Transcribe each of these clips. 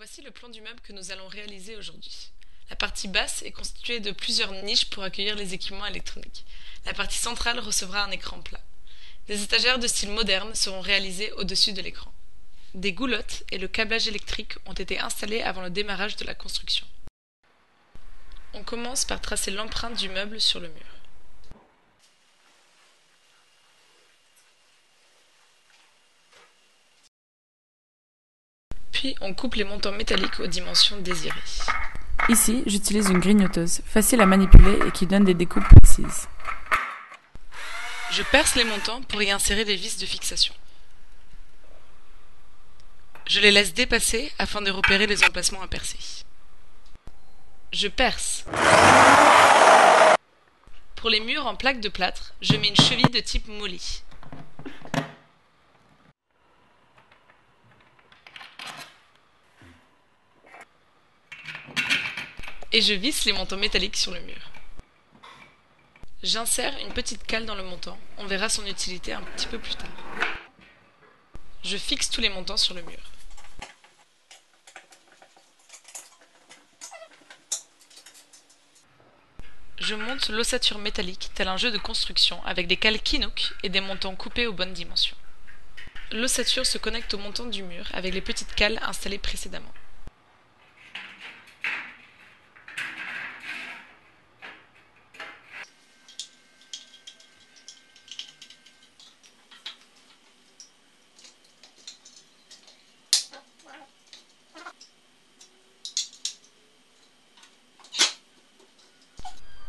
Voici le plan du meuble que nous allons réaliser aujourd'hui. La partie basse est constituée de plusieurs niches pour accueillir les équipements électroniques. La partie centrale recevra un écran plat. Des étagères de style moderne seront réalisées au-dessus de l'écran. Des goulottes et le câblage électrique ont été installés avant le démarrage de la construction. On commence par tracer l'empreinte du meuble sur le mur. Puis on coupe les montants métalliques aux dimensions désirées. Ici, j'utilise une grignoteuse, facile à manipuler et qui donne des découpes précises. Je perce les montants pour y insérer les vis de fixation. Je les laisse dépasser afin de repérer les emplacements à percer. Je perce. Pour les murs en plaque de plâtre, je mets une cheville de type molly. Et je visse les montants métalliques sur le mur. J'insère une petite cale dans le montant, on verra son utilité un petit peu plus tard. Je fixe tous les montants sur le mur. Je monte l'ossature métallique tel un jeu de construction avec des cales Kinook et des montants coupés aux bonnes dimensions. L'ossature se connecte au montant du mur avec les petites cales installées précédemment.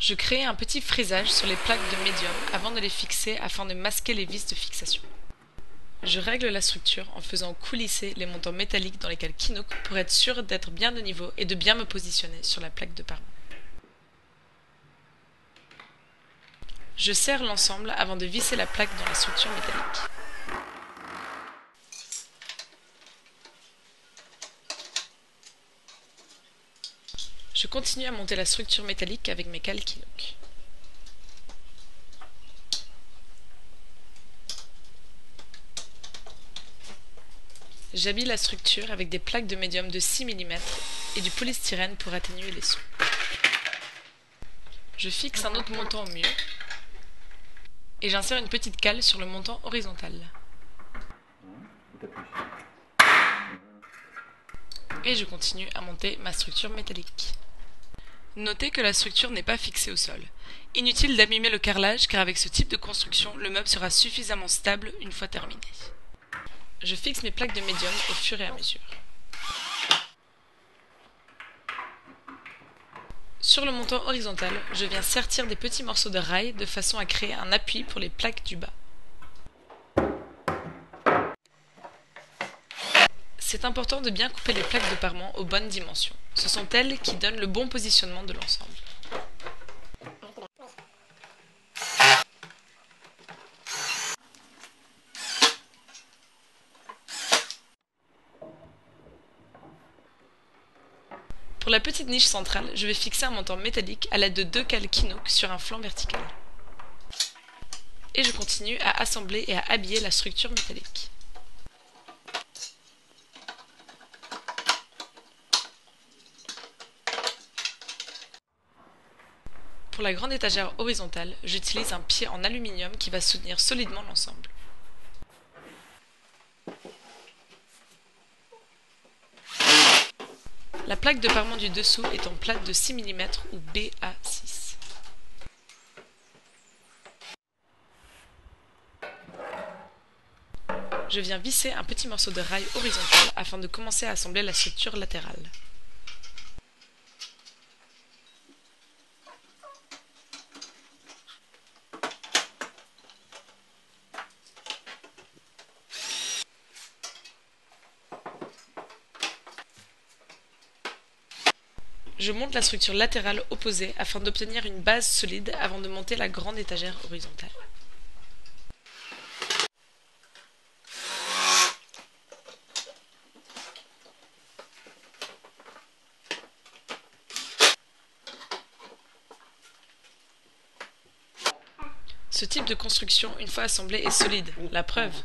Je crée un petit frisage sur les plaques de médium avant de les fixer afin de masquer les vis de fixation. Je règle la structure en faisant coulisser les montants métalliques dans les cales Kinook pour être sûr d'être bien de niveau et de bien me positionner sur la plaque de parement. Je serre l'ensemble avant de visser la plaque dans la structure métallique. Je continue à monter la structure métallique avec mes cales Kinook. J'habille la structure avec des plaques de médium de 6 mm et du polystyrène pour atténuer les sons. Je fixe un autre montant au mur et j'insère une petite cale sur le montant horizontal. Et je continue à monter ma structure métallique. Notez que la structure n'est pas fixée au sol. Inutile d'abîmer le carrelage car avec ce type de construction, le meuble sera suffisamment stable une fois terminé. Je fixe mes plaques de médium au fur et à mesure. Sur le montant horizontal, je viens sertir des petits morceaux de rail de façon à créer un appui pour les plaques du bas. C'est important de bien couper les plaques de parement aux bonnes dimensions. Ce sont elles qui donnent le bon positionnement de l'ensemble. Pour la petite niche centrale, je vais fixer un montant métallique à l'aide de 2 cales Kinook sur un flanc vertical. Et je continue à assembler et à habiller la structure métallique. Pour la grande étagère horizontale, j'utilise un pied en aluminium qui va soutenir solidement l'ensemble. La plaque de parement du dessous est en plate de 6 mm ou BA6. Je viens visser un petit morceau de rail horizontal afin de commencer à assembler la structure latérale. Je monte la structure latérale opposée afin d'obtenir une base solide avant de monter la grande étagère horizontale. Ce type de construction, une fois assemblé, est solide, la preuve.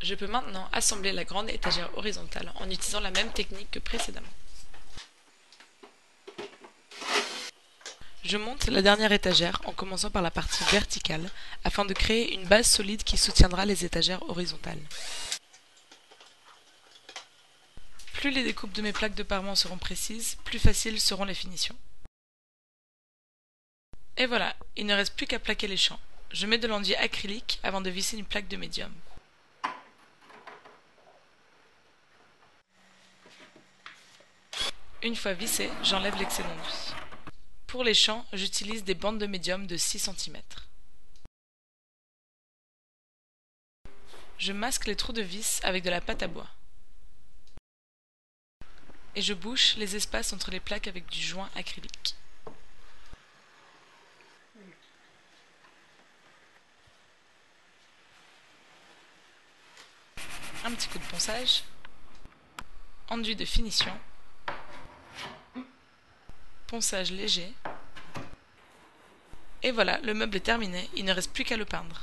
Je peux maintenant assembler la grande étagère horizontale en utilisant la même technique que précédemment. Je monte la dernière étagère en commençant par la partie verticale afin de créer une base solide qui soutiendra les étagères horizontales. Plus les découpes de mes plaques de parement seront précises, plus faciles seront les finitions. Et voilà, il ne reste plus qu'à plaquer les champs. Je mets de l'enduit acrylique avant de visser une plaque de médium. Une fois vissé, j'enlève l'excès d'enduit. Pour les champs, j'utilise des bandes de médium de 6 cm. Je masque les trous de vis avec de la pâte à bois. Et je bouche les espaces entre les plaques avec du joint acrylique. Un petit coup de ponçage. Enduit de finition. Ponçage léger. Et voilà, le meuble est terminé, il ne reste plus qu'à le peindre.